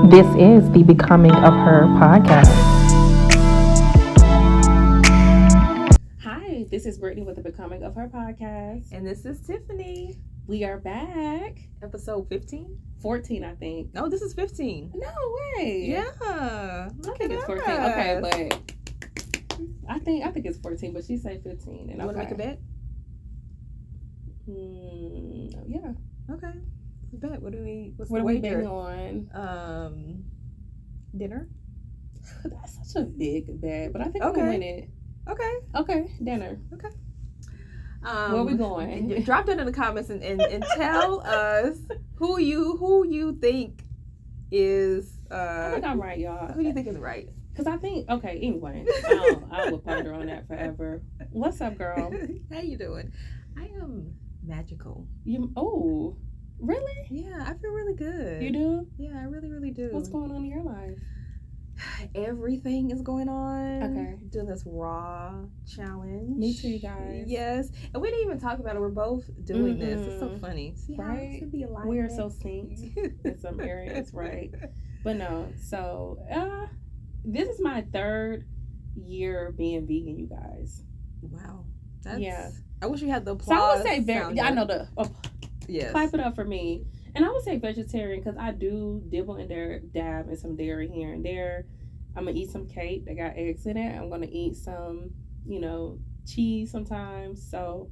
This is the Becoming of Her podcast. Hi, this is Brittany with the Becoming of Her podcast. And this is Tiffany. We are back. Episode 15? 14, I think. No, this is 15. No way. Yeah. I think it's 14. Okay, but I think it's 14, but she said 15. And you want to make a bet? Yeah. Okay. Bet. What's what the are we wager? betting on? Dinner? That's such a big bet, but I think I'm Okay. gonna win it. Okay, dinner. Okay. Where are we going? Drop that in the comments and tell us who you think is I think I'm right, y'all. who you think is right. Because I think, okay, anyway, I will ponder on that forever. What's up, girl? How you doing? I am magical. Oh, really? Yeah, I feel really good. You do? Yeah, I really, really do. What's going on in your life? Everything is going on. Okay. Doing this raw challenge. Me too, guys. Yes. And we didn't even talk about it. We're both doing this. It's so funny. See how Right? it should be alignment. We are so synced in some areas, right? But no, so this is my 3rd year being vegan, you guys. Wow. That's, Yeah. I wish we had the So applause. I would say sounder. I know the Yes. clap it up for me. And I would say vegetarian because I do dibble in there, dab in some dairy here and there. I'm gonna eat some cake that got eggs in it. I'm gonna eat some, cheese sometimes. So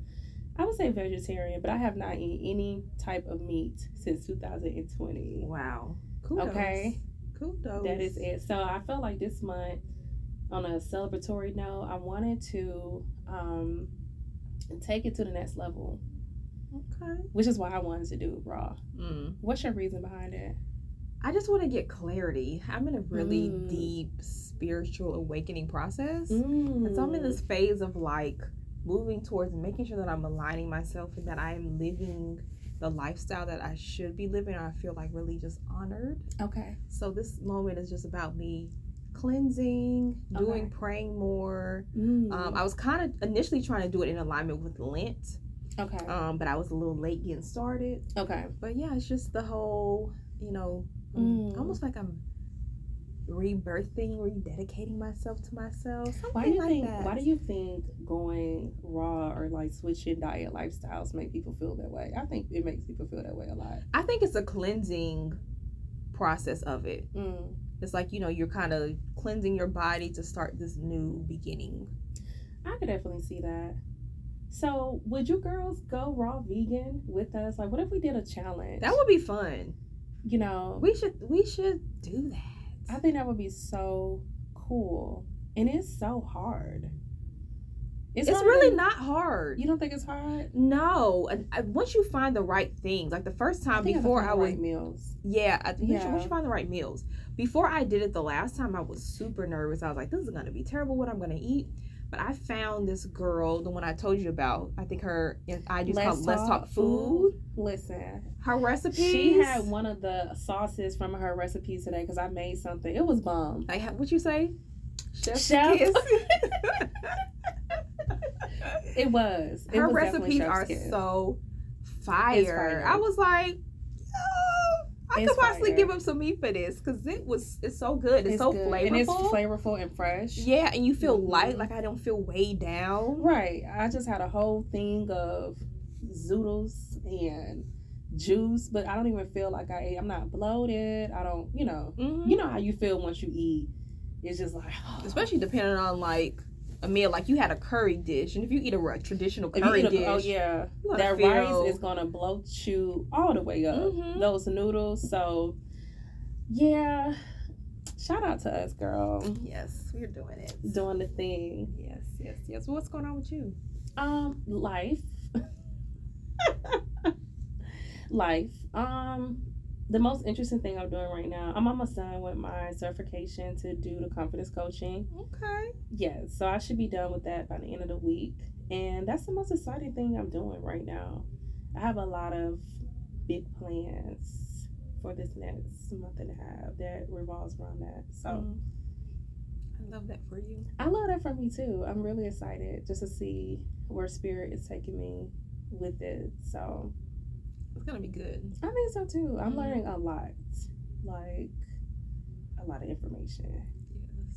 I would say vegetarian, but I have not eaten any type of meat since 2020. Wow. Kudos. Okay. Kudos. That is it. So I felt like this month, on a celebratory note, I wanted to take it to the next level. Okay. Which is why I wanted to do raw. Mm. What's your reason behind it? I just want to get clarity. I'm in a really Mm. deep spiritual awakening process. Mm. And so I'm in this phase of like moving towards making sure that I'm aligning myself and that I'm living the lifestyle that I should be living. I feel like really just honored. Okay. So this moment is just about me cleansing, praying more. I was kind of initially trying to do it in alignment with Lent. Okay. But I was a little late getting started. Okay. But yeah, it's just the whole, almost like I'm rebirthing, rededicating myself to myself. Why do you like think? that. Why do you think going raw or like switching diet lifestyles make people feel that way? I think it makes people feel that way a lot. I think it's a cleansing process of it. Mm. It's like, you're kind of cleansing your body to start this new beginning. I could definitely see that. So, would you girls go raw vegan with us? Like, what if we did a challenge? That would be fun. We should do that. I think that would be so cool. And it's so hard. It's really not hard. You don't think it's hard? No. Once you find the right things, like the first time before I was... right meals. Yeah. Once you find the right meals. Before I did it the last time, I was super nervous. I was like, this is going to be terrible what I'm going to eat. But I found this girl, the one I told you about. I think her IG is called Let's Talk Food. Listen. Her recipes. She had one of the sauces from her recipes today because I made something. It was bomb. What'd you say? Chef's Chef. kiss. It was. Her recipes are kiss. so fire. I was like, I could possibly give up some meat for this because it's so good. It's so good. flavorful. And it's flavorful and fresh. Yeah, and you feel light, like I don't feel weighed down. Right. I just had a whole thing of zoodles and juice, but I don't even feel like I ate. I'm not bloated. I don't, you know how you feel once you eat. It's just like, especially depending on like a meal, like you had a curry dish, and if you eat a traditional curry dish, that rice is gonna bloat you all the way up. Those noodles. So yeah, shout out to us, girl. Yes, we're doing it, doing the thing. Yes. What's going on with you? Life. Life. The most interesting thing I'm doing right now, I'm almost done with my certification to do the confidence coaching. Okay. Yes, so I should be done with that by the end of the week. And that's the most exciting thing I'm doing right now. I have a lot of big plans for this next month and a half that revolves around that. So I love that for you. I love that for me too. I'm really excited just to see where spirit is taking me with it. So it's gonna be good. I think so too. I'm learning a lot. Like lot of information.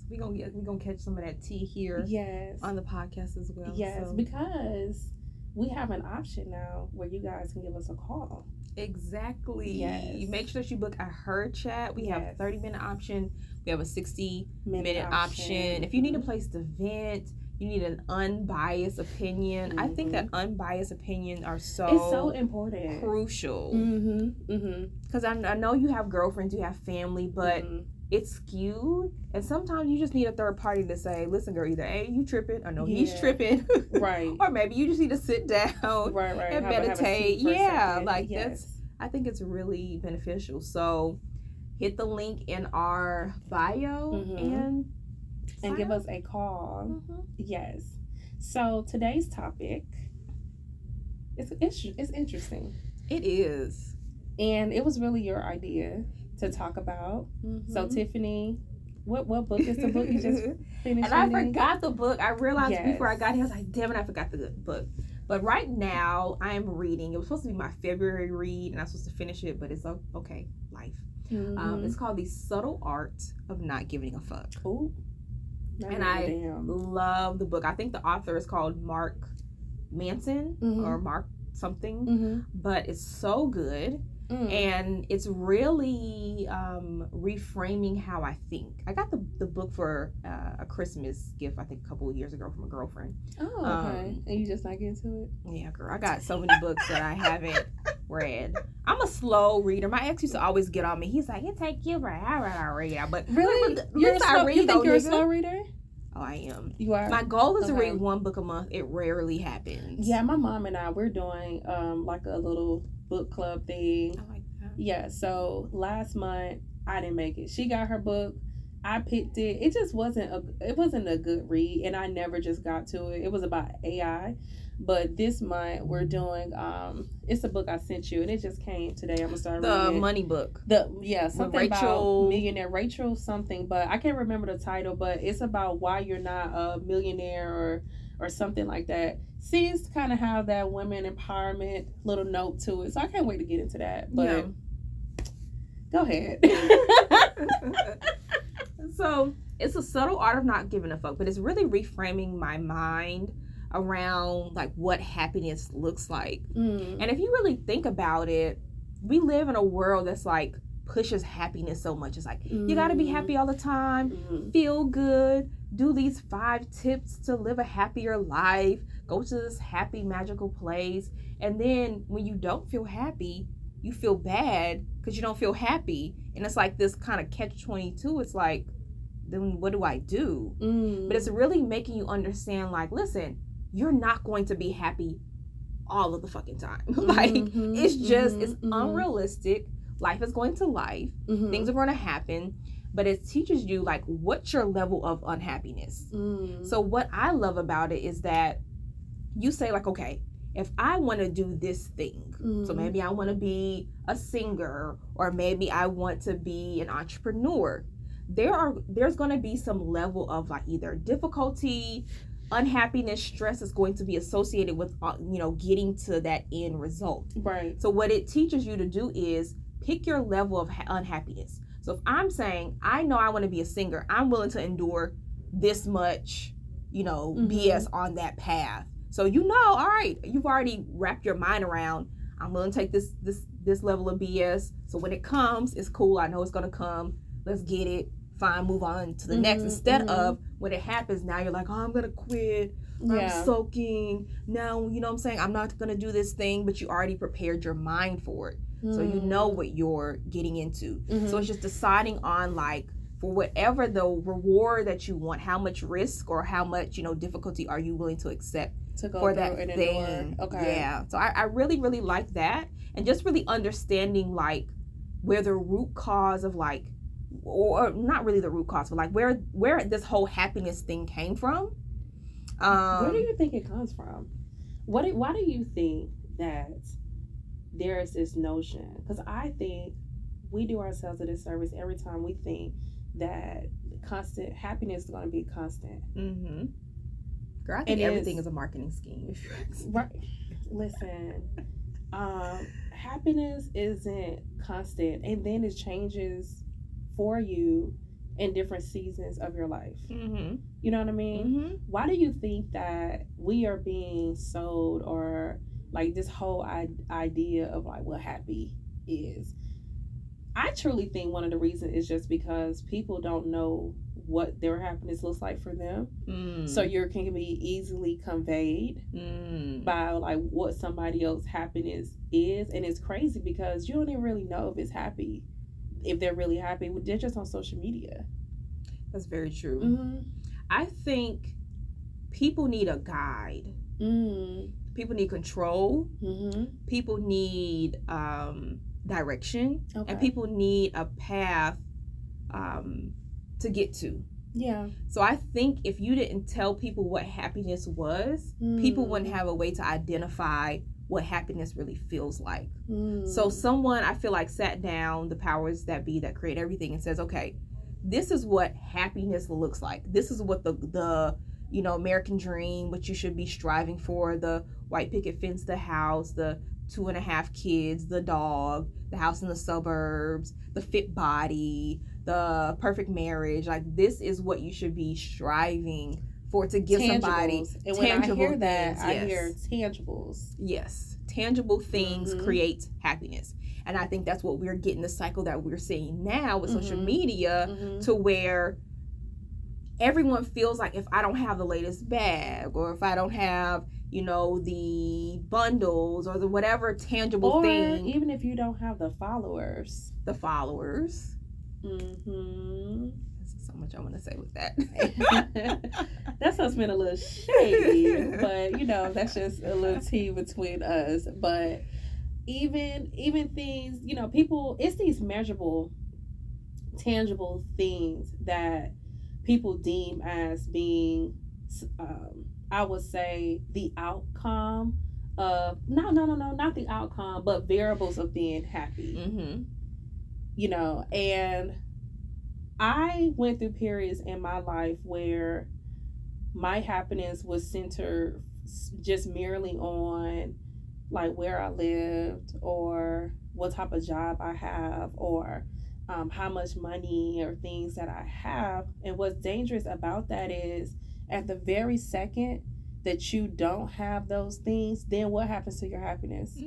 Yes, we gonna catch some of that tea here. Yes, on the podcast as well. Yes, so. Because we have an option now where you guys can give us a call. Exactly. Yes. Make sure that you book a Her Chat. We have a 30-minute option. We have a 60-minute option. If you need a place to vent, you need an unbiased opinion. I think that unbiased opinion are it's so important, crucial. Because I know you have girlfriends, you have family, but it's skewed, and sometimes you just need a third party to say, listen, girl, either A, you tripping, or no, he's tripping, right? Or maybe you just need to sit down, right, and meditate. I think it's really beneficial. So hit the link in our bio and give us a call. Yes. So today's topic it's interesting. It is, and it was really your idea to talk about. So Tiffany, what book is the book you just finished? And I forgot the book. I realized before I got here, I was like, damn it, I forgot the book. But right now, I am reading. It was supposed to be my February read, and I'm supposed to finish it, but it's okay. Life. It's called The Subtle Art of Not Giving a Fuck. Ooh. And I love the book. I think the author is called Mark Manson or Mark something, but it's so good. And it's really reframing how I think. I got the book for a Christmas gift, I think a couple of years ago from a girlfriend. Oh, okay. And you just not get into it? Yeah, girl. I got so many books that I haven't read. I'm a slow reader. My ex used to always get on me. He's like, it take you forever to read. But really? You think you're a slow reader? Oh, I am. You are? My goal is to read one book a month. It rarely happens. Yeah, my mom and I, we're doing like a little book club thing. I like that. Yeah, so last month I didn't make it. She got her book. I picked it. It just wasn't a good read, and I never just got to it. It was about AI. But this month we're doing it's a book I sent you, and it just came today. I'm gonna start reading the money book. Something about millionaire Rachel something, but I can't remember the title. But it's about why you're not a millionaire or something like that. Seems to kind of have that women empowerment little note to it, so I can't wait to get into that. But go ahead. So it's a subtle art of not giving a fuck, but it's really reframing my mind around like what happiness looks like. And if you really think about it, we live in a world that's like pushes happiness so much. It's like you got to be happy all the time, feel good, do these 5 tips to live a happier life, go to this happy magical place. And then when you don't feel happy, you feel bad because you don't feel happy, and it's like this kind of catch-22. It's like, then what do I do? But it's really making you understand, like, listen, you're not going to be happy all of the fucking time. Like, it's just, it's unrealistic. Life is going to life. Things are going to happen. But it teaches you, like, what's your level of unhappiness. So what I love about it is that you say, like, okay, if I want to do this thing, so maybe I want to be a singer, or maybe I want to be an entrepreneur, there's going to be some level of like either difficulty, unhappiness, stress is going to be associated with getting to that end result. Right. So what it teaches you to do is pick your level of unhappiness. So if I'm saying I know I want to be a singer, I'm willing to endure this much, BS on that path. So all right, you've already wrapped your mind around, I'm willing to take this level of BS. So when it comes, it's cool. I know it's gonna come. Let's get it. Fine, move on to the next. Instead of when it happens, now you're like, oh, I'm gonna quit. I'm sulking. Now, you know what I'm saying? I'm not gonna do this thing, but you already prepared your mind for it. So you know what you're getting into. So it's just deciding on, like, for whatever the reward that you want, how much risk or how much, difficulty are you willing to accept for that thing. Okay. Yeah. So I really, really like that. And just really understanding, like, where the root cause of, like, or not really the root cause, but like where this whole happiness thing came from. Where do you think it comes from? Why do you think that there is this notion? Because I think we do ourselves a disservice every time we think that constant happiness is going to be constant. Girl, I think everything is a marketing scheme. Right. Listen, happiness isn't constant, and then it changes for you in different seasons of your life. Mm-hmm. You know what I mean? Mm-hmm. Why do you think that we are being sold, or like this whole idea of like what happy is? I truly think one of the reasons is just because people don't know what their happiness looks like for them. So you can be easily conveyed by like what somebody else's happiness is. And it's crazy because you don't even really know if it's happy, if they're really happy. They're just on social media. That's very true. Mm-hmm. I think people need a guide. People need control. People need direction. Okay. And people need a path to get to. Yeah. So I think if you didn't tell people what happiness was, people wouldn't have a way to identify what happiness really feels like. So someone, I feel like, sat down, the powers that be that create everything, and says, okay, this is what happiness looks like. This is what the you know, American dream, what you should be striving for, the white picket fence, the house, the 2.5 kids, the dog, the house in the suburbs, the fit body, the perfect marriage. Like, this is what you should be striving for, to give somebody and tangible when I hear that, things. I hear tangibles. Yes, tangible things create happiness. And I think that's what we're getting, the cycle that we're seeing now with social media, to where everyone feels like, if I don't have the latest bag, or if I don't have, you know, the bundles, or the whatever tangible thing. Even if you don't have the followers. The followers. There's so much I want to say with that. That's what's been a little shady, but you know, that's just a little tea between us. But even things, you know, people, it's these measurable, tangible things that people deem as being, I would say, the outcome of not the outcome, but variables of being happy. You know, and I went through periods in my life where my happiness was centered just merely on like where I lived, or what type of job I have, or how much money or things that I have. And what's dangerous about that is, at the very second that you don't have those things, then what happens to your happiness?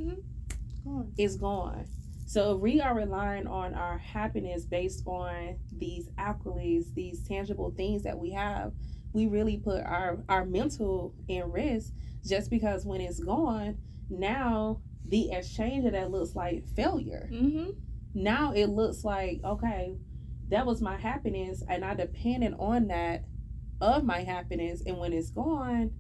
It's gone. So if we are relying on our happiness based on these accolades, these tangible things that we have, we really put our mental in risk, just because when it's gone, now the exchange of that looks like failure. Now it looks like, okay, that was my happiness, and I depended on that of my happiness, and when it's gone,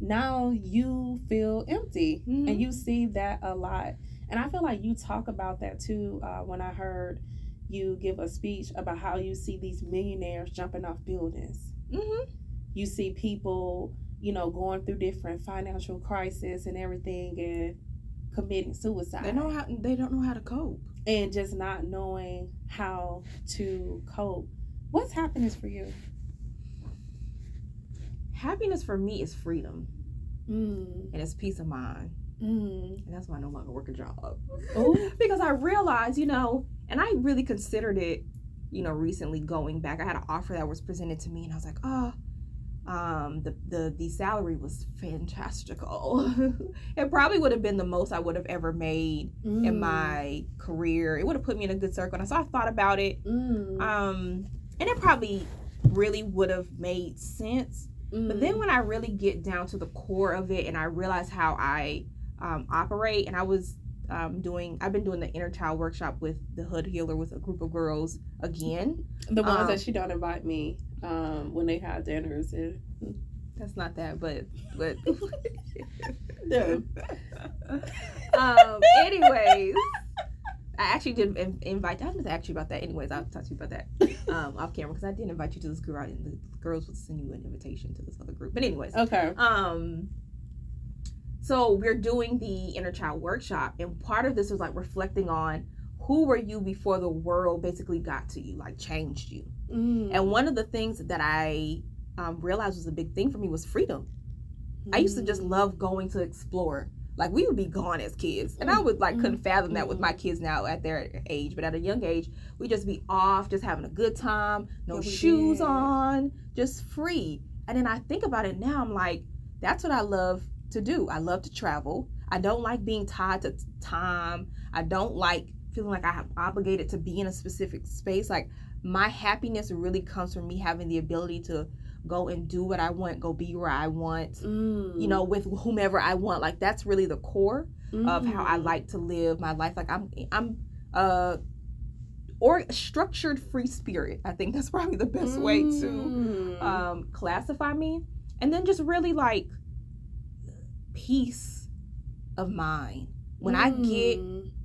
now you feel empty. And you see that a lot. And I feel like you talk about that too, when I heard you give a speech about how you see these millionaires jumping off buildings. You see people, you know, going through different financial crises and everything, and committing suicide. They don't know how to cope. And just not knowing how to cope. What's happiness for you? Happiness for me is freedom. And it's peace of mind. And that's why I no longer work a job. Because I realized, you know, and I really considered it, you know, recently going back. I had an offer that was presented to me, and I was like, the salary was fantastical. It probably would have been the most I would have ever made in my career. It would have put me in a good circle. And so I thought about it. And it probably really would have made sense. But then when I really get down to the core of it, and I realize how I operate, and I've been doing the inner child workshop with the Hood Healer with a group of girls again. The ones that she don't invite me when they have dinners. That's not that, but No. Anyways, I actually did invite. I was going to ask you about that. Anyways, I'll talk to you about that off camera, because I did invite you to this group. The girls would send you an invitation to this other group. But anyways, okay. So we're doing the inner child workshop, and part of this was like reflecting on who were you before the world basically got to you, like changed you. And one of the things that I realized was a big thing for me was freedom. I used to just love going to explore. Like, we would be gone as kids. And I would, like, couldn't fathom that with my kids now at their age. But at a young age, we just be off, just having a good time, no shoes on, just free. And then I think about it now, I'm like, that's what I love to do. I love to travel. I don't like being tied to time. I don't like feeling like I have obligated to be in a specific space. Like, my happiness really comes from me having the ability to go and do what I want, go be where I want, you know, with whomever I want. Like, that's really the core of how I like to live my life. Like, I'm or structured free spirit. I think that's probably the best way to classify me. And then just really, like, peace of mind. When I get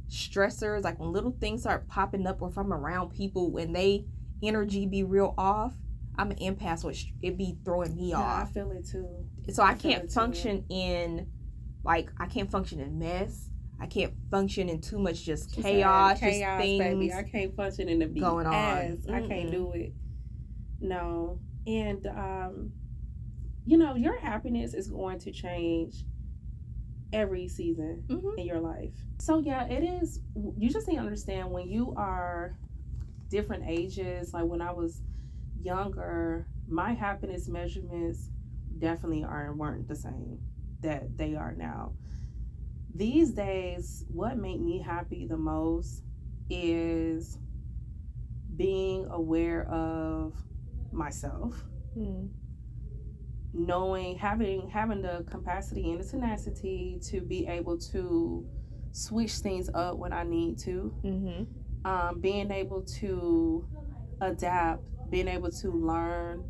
stressors, like when little things start popping up, or if I'm around people when they energy be real off, I'm an empath, so it be throwing me off. I feel it too. So I can't function in, like, I can't function in mess. I can't function in too much just chaos, just things, baby. I can't function in the BS. Going on. I can't do it. No. And you know, your happiness is going to change every season in your life. So yeah, it is. You just need to understand, when you are different ages, like when I was younger, my happiness measurements definitely weren't the same that they are now. These days, what made me happy the most is being aware of myself, knowing, having the capacity and the tenacity to be able to switch things up when I need to, being able to adapt, being able to learn,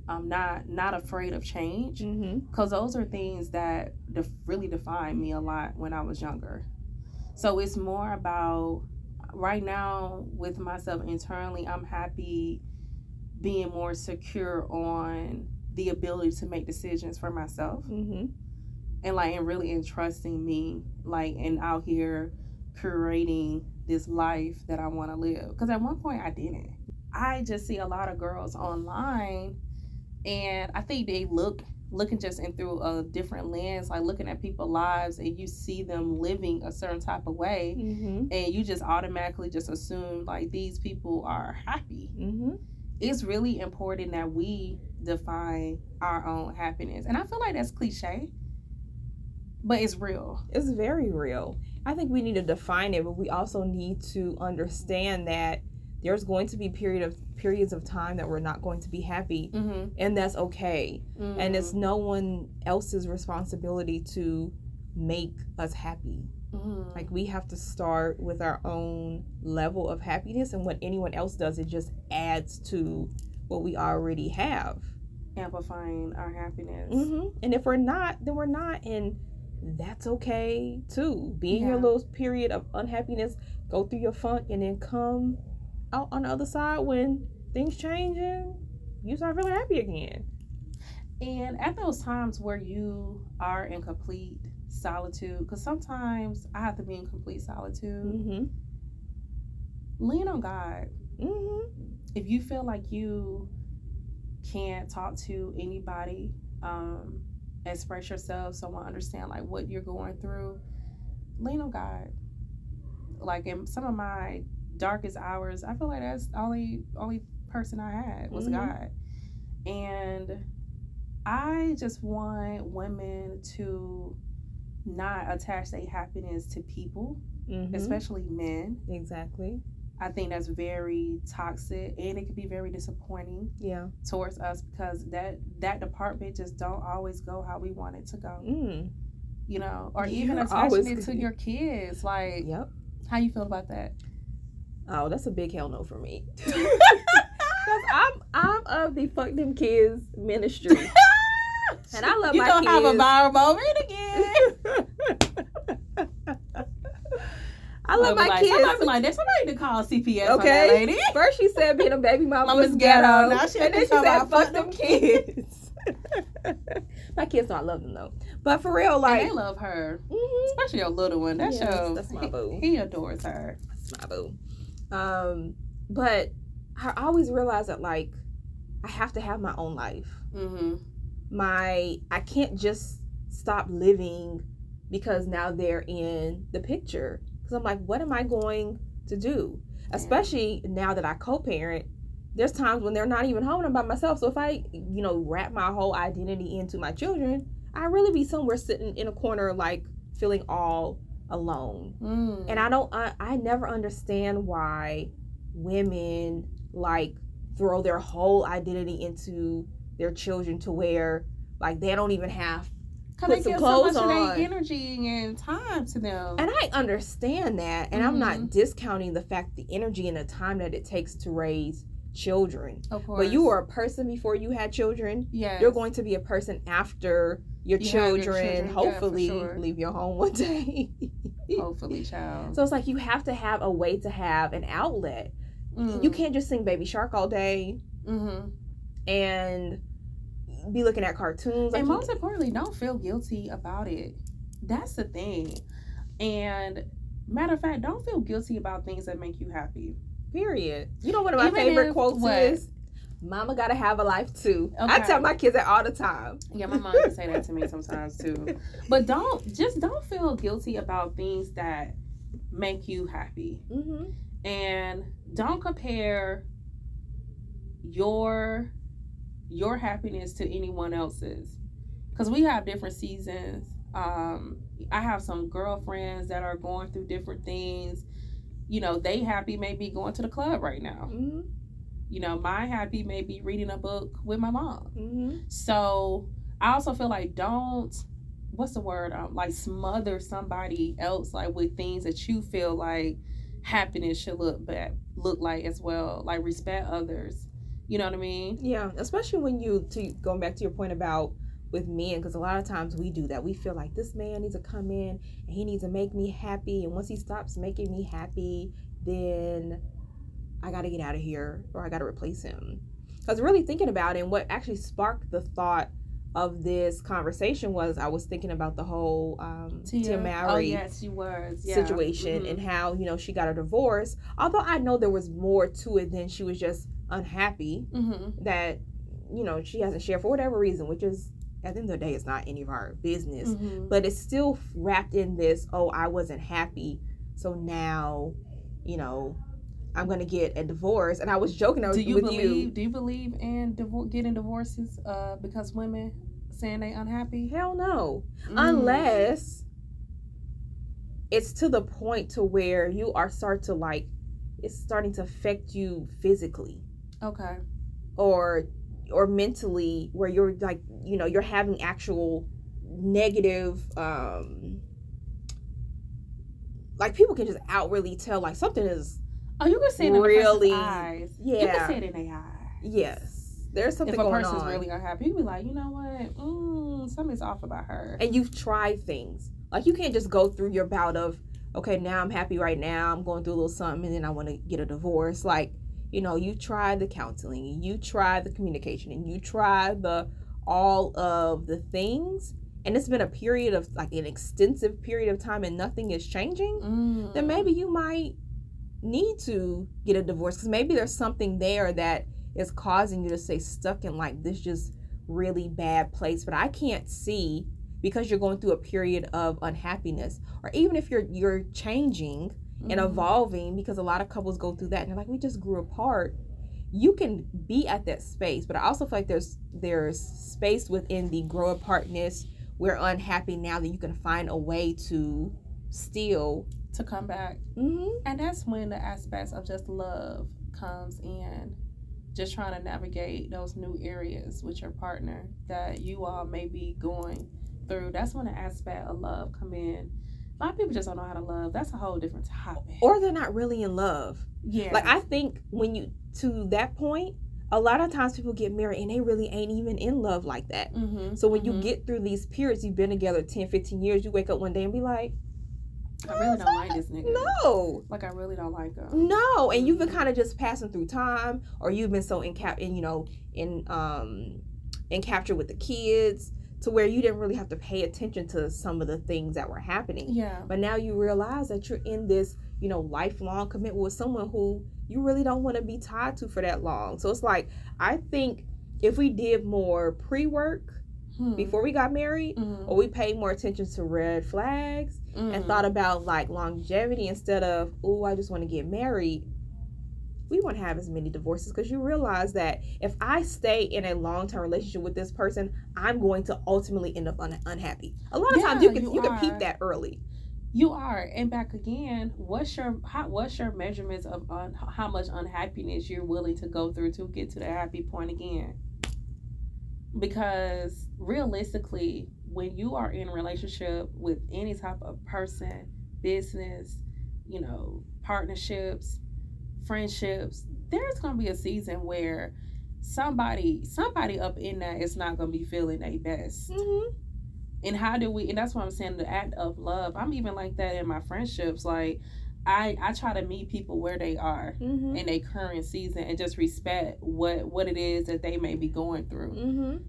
not afraid of change, because those are things that really defined me a lot when I was younger. So it's more about, right now with myself internally, I'm happy being more secure on the ability to make decisions for myself, and really entrusting me, like, and out here creating this life that I want to live. Because at one point I didn't. I just see a lot of girls online, and I think they looking just in through a different lens, like looking at people's lives, and you see them living a certain type of way, and you just automatically just assume like these people are happy. It's really important that we define our own happiness, and I feel like that's cliche, but it's real. It's very real. I think we need to define it, but we also need to understand that there's going to be periods of time that we're not going to be happy, and that's okay. And it's no one else's responsibility to make us happy. Like, we have to start with our own level of happiness, and what anyone else does, it just adds to what we already have, amplifying our happiness. And if we're not, then we're not, and that's okay too. Be in your little period of unhappiness, go through your funk, and then come out on the other side when things change and you start feeling happy again. And at those times where you are in complete solitude, because sometimes I have to be in complete solitude, lean on God. If you feel like you can't talk to anybody, express yourself, someone understand like what you're going through, lean on God. Like, in some of my darkest hours, I feel like that's the only person I had was God. And I just want women to not attach their happiness to people, especially men. Exactly. I think that's very toxic, and it can be very disappointing towards us, because that department just don't always go how we want it to go. You know, or even attaching it to your kids. Like, how you feel about that? Oh, that's a big hell no for me. Because I'm of the fuck them kids ministry. And I love my kids. You don't have a viral moment again. I love my kids. Somebody be like, there's somebody to call CPS on that lady. First she said being a baby mama was ghetto. Now and then she said fuck them kids. My kids know I love them though. But for real, like, and they love her. Especially your little one. That's my boo. He adores her. That's my boo. But I always realize that, like, I have to have my own life. I can't just stop living because now they're in the picture. Because I'm like, what am I going to do? Especially now that I co-parent, there's times when they're not even home and I'm by myself. So if I, wrap my whole identity into my children, I really be somewhere sitting in a corner, like feeling all alone. And I never understand why women like throw their whole identity into their children to where like they don't even have because they give so much of their energy and time to them. And I understand that, and I'm not discounting the fact, the energy and the time that it takes to raise children. Of course. But you were a person before you had children. Yes. You're going to be a person after your children hopefully leave your home one day. Hopefully, child. So it's like you have to have a way to have an outlet. You can't just sing Baby Shark all day and be looking at cartoons. And most importantly, don't feel guilty about it. That's the thing. And matter of fact, don't feel guilty about things that make you happy. Period. You know what my favorite quotes is? Mama gotta have a life too. Okay. I tell my kids that all the time. Yeah, my mom can say that to me sometimes too. But don't feel guilty about things that make you happy. And don't compare your happiness to anyone else's, because we have different seasons. I have some girlfriends that are going through different things. They happy may be going to the club right now. My happy may be reading a book with my mom. So I also feel like don't, what's the word, like smother somebody else like with things that you feel like happiness should look like as well. Like respect others. You know what I mean? Yeah, especially when going back to your point about with men, because a lot of times we do that. We feel like this man needs to come in and he needs to make me happy, and once he stops making me happy, then I got to get out of here or I got to replace him. I was really thinking about it, and what actually sparked the thought of this conversation was I was thinking about the whole Tia Mowry situation and how she got a divorce. Although I know there was more to it than she was just unhappy that she hasn't shared for whatever reason, which is at the end of the day it's not any of our business, but it's still wrapped in this, I wasn't happy, so now I'm gonna get a divorce. And I was joking do you believe in getting divorces because women saying they unhappy? Hell no. Unless it's to the point to where you are it's starting to affect you physically. Okay. Or mentally, where you're like, you're having actual negative, like people can just outwardly tell like something is. Oh, you can see it in really, a person's eyes. Yeah. You can see it in their eyes. Yes. There's something going on. If a person's really unhappy, you be like, you know what? Something's off about her. And you've tried things. Like you can't just go through your bout of, okay, now I'm happy right now, I'm going through a little something, and then I want to get a divorce. Like, you try the counseling, and you try the communication, and you try all of the things, and it's been a period of like an extensive period of time and nothing is changing, then maybe you might need to get a divorce, because maybe there's something there that is causing you to stay stuck in like this just really bad place. But I can't see, because you're going through a period of unhappiness, or even if you're changing and evolving, because a lot of couples go through that and they're like, we just grew apart. You can be at that space, but I also feel like there's space within the grow apartness. We're unhappy now, that you can find a way to still to come back. And that's when the aspects of just love comes in, just trying to navigate those new areas with your partner that you all may be going through. That's when the aspect of love come in. A lot of people just don't know how to love. That's a whole different topic. Or they're not really in love. Yeah. Like I think when you to that point, a lot of times people get married and they really ain't even in love like that. So when you get through these periods, you've been together 10, 15 years, you wake up one day and be like, I really don't like this nigga. No. Like, I really don't like him. No. And you've been kind of just passing through time, or you've been so captured with the kids, to where you didn't really have to pay attention to some of the things that were happening. Yeah. But now you realize that you're in this, lifelong commitment with someone who you really don't want to be tied to for that long. So it's like, I think if we did more pre-work before we got married, or we paid more attention to red flags and thought about like longevity instead of, oh, I just want to get married, we won't have as many divorces, because you realize that if I stay in a long-term relationship with this person, I'm going to ultimately end up unhappy. A lot of times you can peep that early. You are. And back again, what's your measurements of how much unhappiness you're willing to go through to get to the happy point again? Because realistically, when you are in a relationship with any type of person, business, partnerships, friendships, there's gonna be a season where somebody up in that is not gonna be feeling their best. And how do we, and that's what I'm saying, the act of love. I'm even like that in my friendships. Like I try to meet people where they are in their current season and just respect what it is that they may be going through.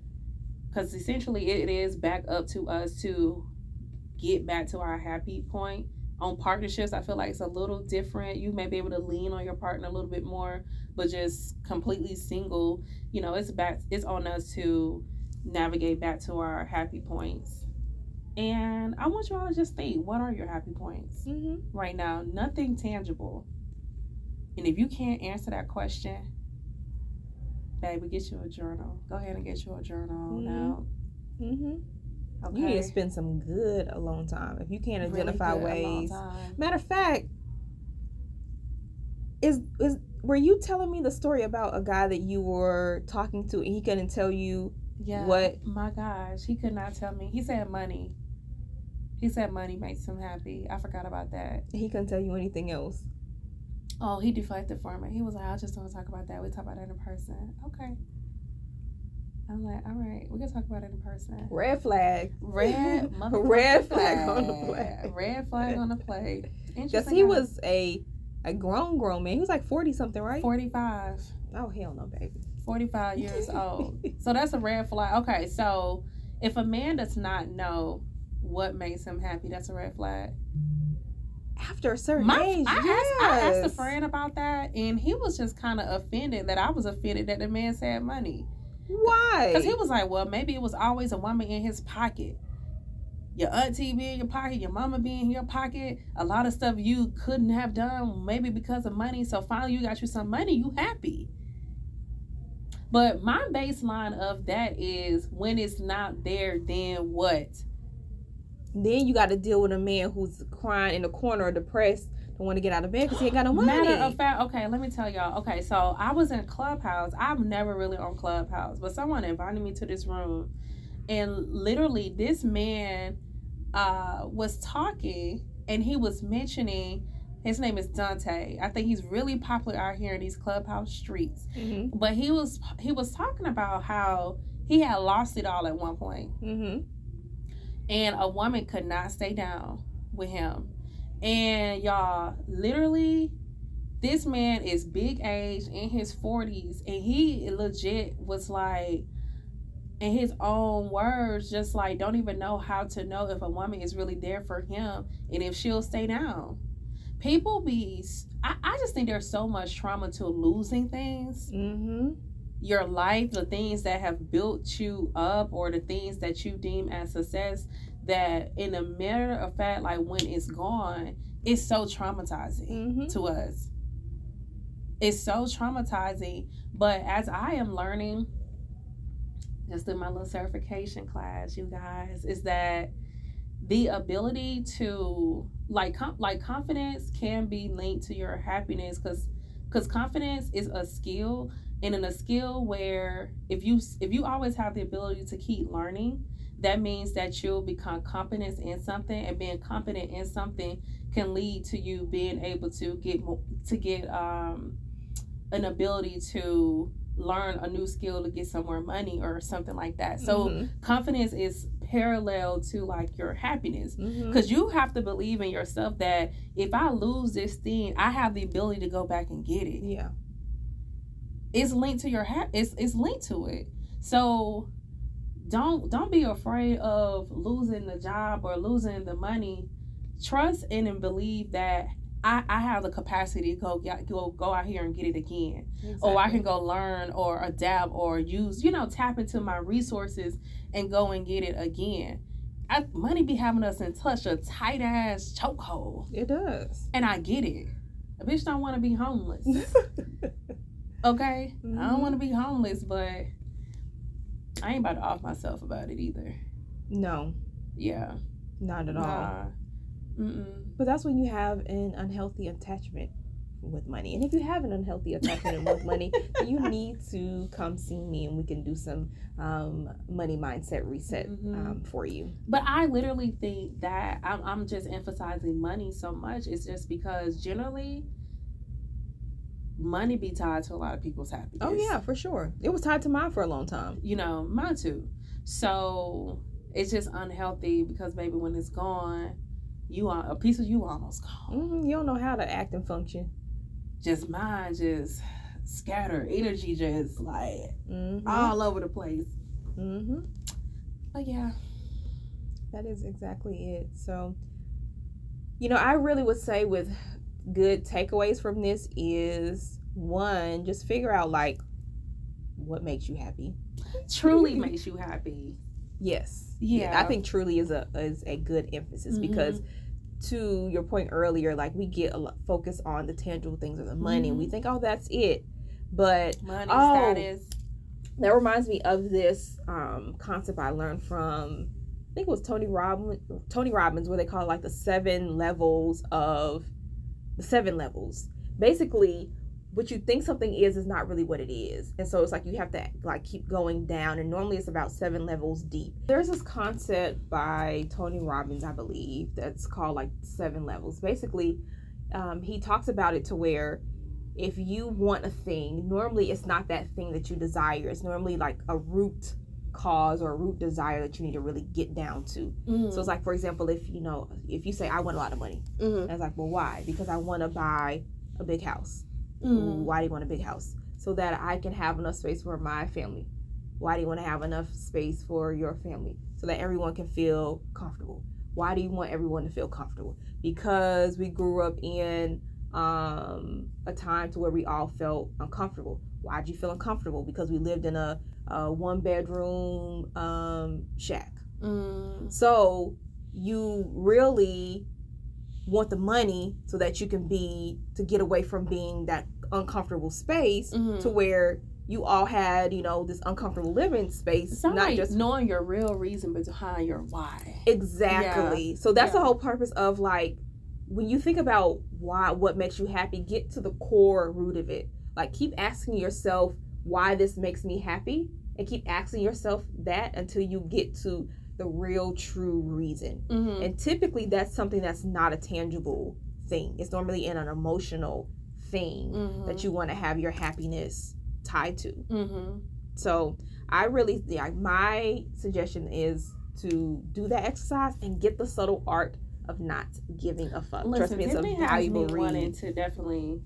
Because essentially it is back up to us to get back to our happy point. On partnerships, I feel like it's a little different. You may be able to lean on your partner a little bit more, but just completely single, it's on us to navigate back to our happy points. And I want you all to just think, what are your happy points right now? Nothing tangible. And if you can't answer that question, baby, get you a journal. Go ahead and get you a journal now. Okay. You need to spend some good alone time. If you can't identify ways. Matter of fact, were you telling me the story about a guy that you were talking to and he couldn't tell you what? My gosh, he could not tell me. He said money. He said money makes him happy. I forgot about that. He couldn't tell you anything else. Oh, he deflected for me. He was like, I just don't want to talk about that. We talk about that in person. Okay. I'm like, all right, we can talk about it in person. Red flag. Red flag on the play. Red flag on the play. Because he was a grown man. He was like 40 something, right? 45. Oh, hell no, baby. 45 years old. So that's a red flag. Okay, so if a man does not know what makes him happy, that's a red flag. After a certain age, I asked a friend about that, and he was just kind of offended that I was offended that the man said money. Why? Because he was like, well, maybe it was always a woman in his pocket. Your auntie be in your pocket, your mama be in your pocket. A lot of stuff you couldn't have done, maybe because of money. So finally you got you some money, you happy. But my baseline of that is, when it's not there, then what? Then you got to deal with a man who's crying in the corner or depressed, don't want to get out of bed because he ain't got no money. Matter of fact, okay, let me tell y'all. Okay, so I was in Clubhouse. I'm never really on Clubhouse, but someone invited me to this room, and literally this man was talking, and he was mentioning, his name is Dante. I think he's really popular out here in these Clubhouse streets. But he was talking about how he had lost it all at one point. And a woman could not stay down with him. And y'all, literally, this man is big age, in his 40s, and he legit was like, in his own words, just like, don't even know how to know if a woman is really there for him and if she'll stay down. People I just think there's so much trauma to losing things. Your life, the things that have built you up, or the things that you deem as success, that in a matter of fact, like, when it's gone, it's so traumatizing to us. It's so traumatizing. But as I am learning, just in my little certification class, you guys, is that the ability to confidence can be linked to your happiness, because confidence is a skill, and in a skill where if you always have the ability to keep learning, that means that you'll become competent in something, and being competent in something can lead to you being able to get an ability to learn a new skill to get some more money or something like that. So confidence is parallel to like your happiness, because you have to believe in yourself that if I lose this thing, I have the ability to go back and get it. Yeah, it's linked to your it's linked to it. So don't be afraid of losing the job or losing the money. Trust in and believe that I have the capacity to go out here and get it again. Exactly. Or I can go learn or adapt or use, tap into my resources and go and get it again. Money be having us in such a tight ass chokehold. It does. And I get it. A bitch don't want to be homeless. Okay? Mm-hmm. I don't want to be homeless, but I ain't about to off myself about it either. No. Yeah. Not at all. Mm-mm. But that's when you have an unhealthy attachment with money. And if you have an unhealthy attachment with money, you need to come see me and we can do some money mindset reset for you. But I literally think that I'm just emphasizing money so much. It's just because generally money be tied to a lot of people's happiness. Oh yeah, for sure. It was tied to mine for a long time. Mine too. So it's just unhealthy because maybe when it's gone, a piece of you almost gone. Mm-hmm. You don't know how to act and function. Just mind just scattered, energy just like all over the place. Mm-hmm. But yeah, that is exactly it. So, I really would say with good takeaways from this is one, just figure out like what makes you happy. Truly makes you happy. Yes. Yeah. I think truly is a good emphasis because to your point earlier, like we get a lot focused on the tangible things of the money and we think, oh, that's it. But money status. That reminds me of this concept I learned from, I think it was Tony Robbins, where they call it like the 7 levels. Basically, what you think something is not really what it is. And so it's like you have to like keep going down, and normally it's about 7 levels deep. There's this concept by Tony Robbins, I believe, that's called like 7 levels. Basically, he talks about it to where if you want a thing, normally it's not that thing that you desire. It's normally like a root cause or a root desire that you need to really get down to. So it's like, for example, if you say I want a lot of money, and it's like, well, why? Because I want to buy a big house. Why do you want a big house? So that I can have enough space for my family. Why do you want to have enough space for your family? So that everyone can feel comfortable. Why do you want everyone to feel comfortable? Because we grew up in a time to where we all felt uncomfortable. Why did you feel uncomfortable? Because we lived in a 1-bedroom shack. So you really want the money so that you can to get away from being that uncomfortable space to where you all had, this uncomfortable living space. It's not like just knowing your real reason behind your why. Exactly. Yeah. So that's the whole purpose of like, when you think about what makes you happy, get to the core root of it. Like keep asking yourself why this makes me happy, and keep asking yourself that until you get to the real true reason. And typically that's something that's not a tangible thing. It's normally in an emotional thing that you want to have your happiness tied to. So I really, my suggestion is to do that exercise and get the subtle art of not giving a fuck. Listen, trust me, it's a valuable read. Wanted to definitely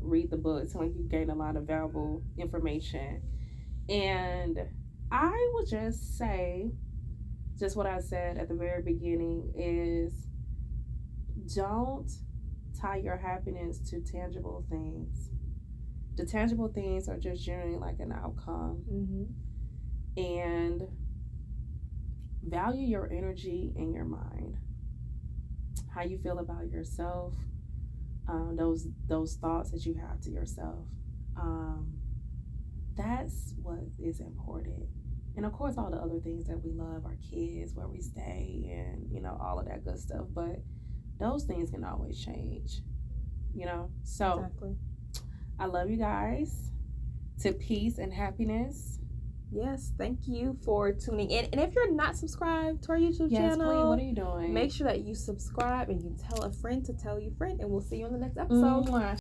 read the book. It's like you gain a lot of valuable information. And I would just say, just what I said at the very beginning is, don't tie your happiness to tangible things. The tangible things are just generally like an outcome. And value your energy and your mind. How you feel about yourself, those thoughts that you have to yourself. That's what is important. And of course, all the other things that we love, our kids, where we stay, and all of that good stuff. But those things can always change, So exactly. I love you guys. To peace and happiness. Yes, thank you for tuning in. And if you're not subscribed to our YouTube channel, please, what are you doing? Make sure that you subscribe and you tell a friend to tell your friend, and we'll see you on the next episode.